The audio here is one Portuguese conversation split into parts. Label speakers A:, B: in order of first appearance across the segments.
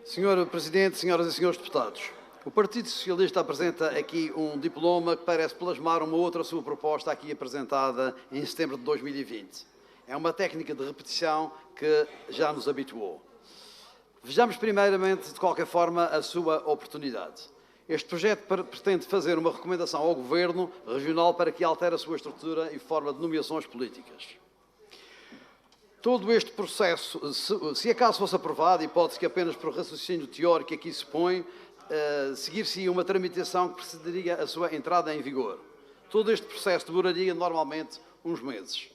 A: Senhor Presidente, senhoras e senhores deputados, o Partido Socialista apresenta aqui um diploma que parece plasmar uma outra sua proposta aqui apresentada em setembro de 2020. É uma técnica de repetição que já nos habituou. Vejamos primeiramente, de qualquer forma, a sua oportunidade. Este projeto pretende fazer uma recomendação ao Governo Regional para que altere a sua estrutura e forma de nomeações políticas. Todo este processo, se acaso fosse aprovado, hipótese que apenas por raciocínio teórico aqui se põe, seguir-se uma tramitação que precederia a sua entrada em vigor. Todo este processo demoraria normalmente uns meses.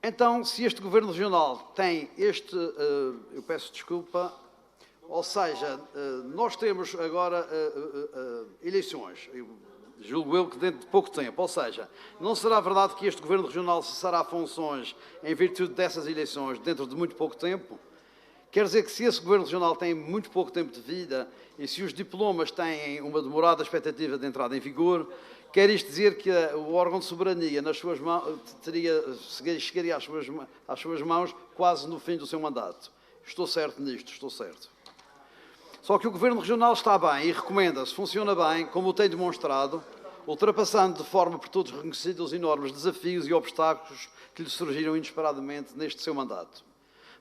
A: Então, se este Governo Regional tem eu peço desculpa, ou seja, nós temos agora eleições, julgo eu que dentro de pouco tempo, ou seja, não será verdade que este Governo Regional cessará funções em virtude dessas eleições dentro de muito pouco tempo? Quer dizer que se esse Governo Regional tem muito pouco tempo de vida e se os diplomas têm uma demorada expectativa de entrada em vigor, quer isto dizer que o órgão de soberania nas suas mãos chegaria às suas mãos quase no fim do seu mandato. Estou certo nisto, estou certo. Só que o Governo Regional está bem e recomenda-se, funciona bem, como o tem demonstrado, ultrapassando de forma por todos reconhecida os enormes desafios e obstáculos que lhe surgiram inesperadamente neste seu mandato.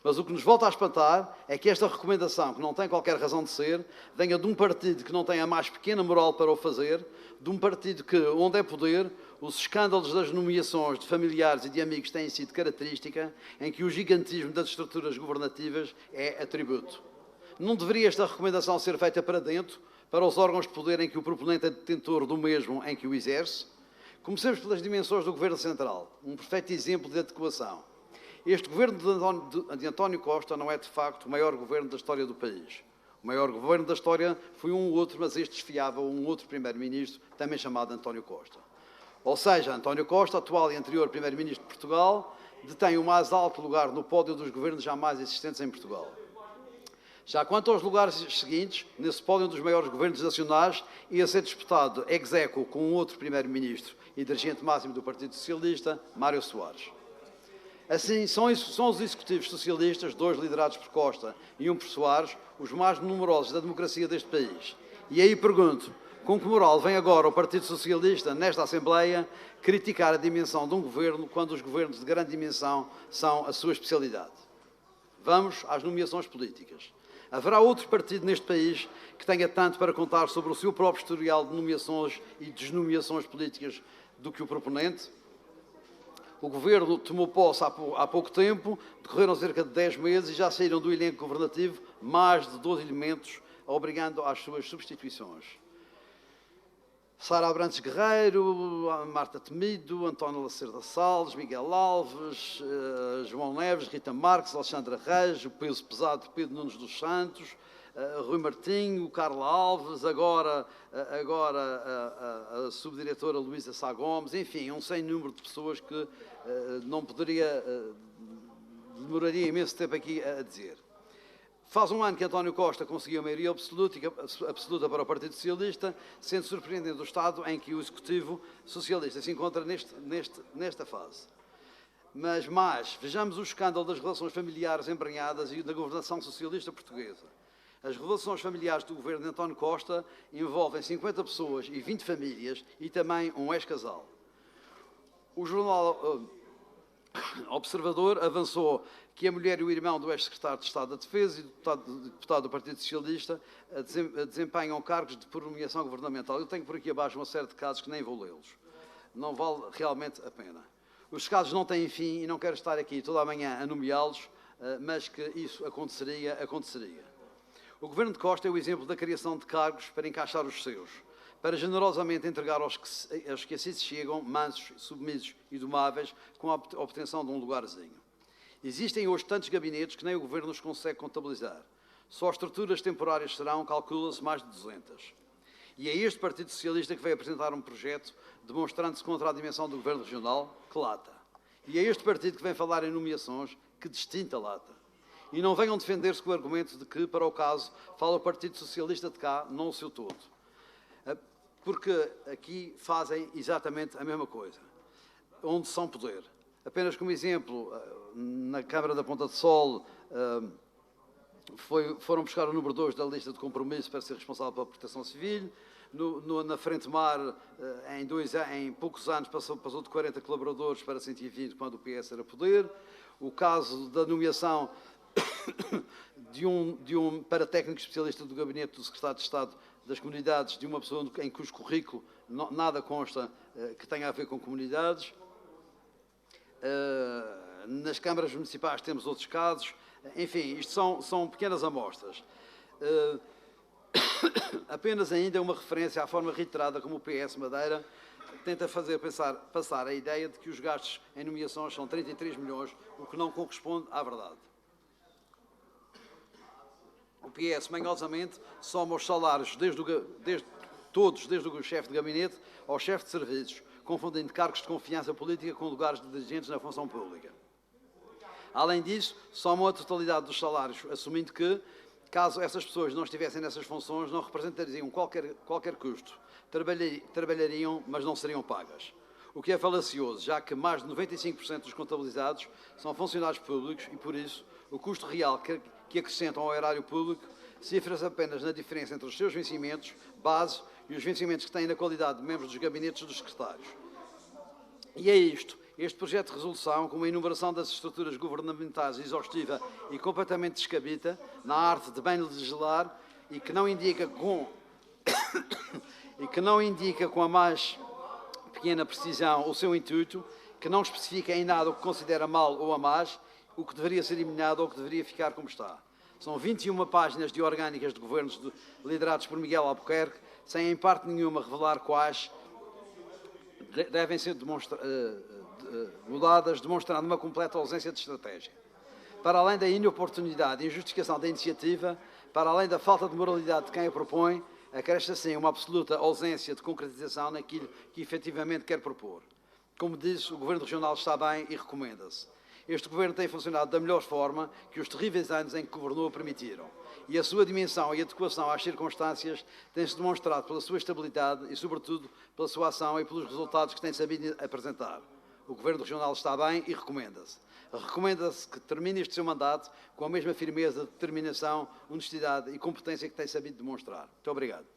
A: Mas o que nos volta a espantar é que esta recomendação, que não tem qualquer razão de ser, venha de um partido que não tem a mais pequena moral para o fazer, de um partido que, onde é poder, os escândalos das nomeações de familiares e de amigos têm sido característica, em que o gigantismo das estruturas governativas é atributo. Não deveria esta recomendação ser feita para dentro, para os órgãos de poder em que o proponente é detentor do mesmo em que o exerce? Comecemos pelas dimensões do Governo Central, um perfeito exemplo de adequação. Este governo de António Costa não é, de facto, o maior governo da história do país. O maior governo da história foi um outro, mas este desfiava um outro primeiro-ministro, também chamado António Costa. Ou seja, António Costa, atual e anterior primeiro-ministro de Portugal, detém o mais alto lugar no pódio dos governos jamais existentes em Portugal. Já quanto aos lugares seguintes, nesse pódio dos maiores governos nacionais, ia ser disputado ex aequo com um outro primeiro-ministro e dirigente máximo do Partido Socialista, Mário Soares. Assim, são os executivos socialistas, dois liderados por Costa e um por Soares, os mais numerosos da democracia deste país. E aí pergunto, com que moral vem agora o Partido Socialista, nesta Assembleia, criticar a dimensão de um governo, quando os governos de grande dimensão são a sua especialidade? Vamos às nomeações políticas. Haverá outro partido neste país que tenha tanto para contar sobre o seu próprio historial de nomeações e desnomeações políticas do que o proponente? O Governo tomou posse há pouco tempo, decorreram cerca de 10 meses e já saíram do elenco governativo mais de 12 elementos, obrigando às suas substituições. Sara Abrantes Guerreiro, Marta Temido, António Lacerda Salles, Miguel Alves, João Neves, Rita Marques, Alexandra Reis, o peso pesado de Pedro Nunes dos Santos, Rui Martinho, Carla Alves, agora a subdiretora Luísa Sá Gomes, enfim, um sem número de pessoas que não poderia, demoraria imenso tempo aqui a dizer. Faz um ano que António Costa conseguiu a maioria absoluta para o Partido Socialista, sendo surpreendente o estado em que o Executivo Socialista se encontra nesta fase. Mas vejamos o escândalo das relações familiares embrenhadas e da governação socialista portuguesa. As relações familiares do governo de António Costa envolvem 50 pessoas e 20 famílias e também um ex-casal. O jornal Observador avançou que a mulher e o irmão do ex-secretário de Estado da Defesa e do deputado do Partido Socialista desempenham cargos por nomeação governamental. Eu tenho por aqui abaixo uma série de casos que nem vou lê-los. Não vale realmente a pena. Os casos não têm fim e não quero estar aqui toda a manhã a nomeá-los, mas que isso aconteceria. O Governo de Costa é o exemplo da criação de cargos para encaixar os seus, para generosamente entregar aos que assim se chegam, mansos, submissos e domáveis, com a obtenção de um lugarzinho. Existem hoje tantos gabinetes que nem o Governo os consegue contabilizar. Só estruturas temporárias serão, calcula-se, mais de 200. E é este Partido Socialista que veio apresentar um projeto demonstrando-se contra a dimensão do Governo Regional, que lata. E é este partido que vem falar em nomeações, que distinta lata. E não venham defender-se com o argumento de que, para o caso, fala o Partido Socialista de cá, não o seu todo. Porque aqui fazem exatamente a mesma coisa. Onde são poder. Apenas como exemplo, na Câmara da Ponta de Sol foram buscar o número 2 da lista de compromisso para ser responsável pela proteção civil. Na Frente Mar, em poucos anos, passou de 40 colaboradores para 120 quando o PS era poder. O caso da nomeação para técnico especialista do gabinete do Secretário de Estado das Comunidades, de uma pessoa em cujo currículo nada consta que tenha a ver com comunidades. Nas câmaras municipais temos outros casos. Enfim, isto são pequenas amostras. Apenas ainda uma referência à forma reiterada como o PS Madeira tenta fazer passar a ideia de que os gastos em nomeações são 33 milhões, o que não corresponde à verdade. O PS, manhosamente, soma os salários desde o chefe de gabinete ao chefe de serviços, confundindo cargos de confiança política com lugares de dirigentes na função pública. Além disso, somam a totalidade dos salários, assumindo que, caso essas pessoas não estivessem nessas funções, não representariam qualquer custo. Trabalhariam, mas não seriam pagas. O que é falacioso, já que mais de 95% dos contabilizados são funcionários públicos e, por isso, o custo real que acrescentam ao erário público cifra-se apenas na diferença entre os seus vencimentos, base, e os vencimentos que têm na qualidade de membros dos gabinetes dos secretários. E é isto. Este projeto de resolução, com uma enumeração das estruturas governamentais exaustiva e completamente descabida, na arte de bem legislar, e que não indica com a mais pequena precisão o seu intuito, que não especifica em nada o que considera mal ou a mais, o que deveria ser eliminado ou o que deveria ficar como está. São 21 páginas de orgânicas de governos liderados por Miguel Albuquerque, sem em parte nenhuma revelar quais devem ser mudadas, demonstrando uma completa ausência de estratégia. Para além da inoportunidade e injustificação da iniciativa, para além da falta de moralidade de quem a propõe, acresce assim uma absoluta ausência de concretização naquilo que efetivamente quer propor. Como disse, o Governo Regional está bem e recomenda-se. Este Governo tem funcionado da melhor forma que os terríveis anos em que governou permitiram. E a sua dimensão e adequação às circunstâncias tem-se demonstrado pela sua estabilidade e, sobretudo, pela sua ação e pelos resultados que tem sabido apresentar. O Governo Regional está bem e recomenda-se. Recomenda-se que termine este seu mandato com a mesma firmeza, determinação, honestidade e competência que tem sabido demonstrar. Muito obrigado.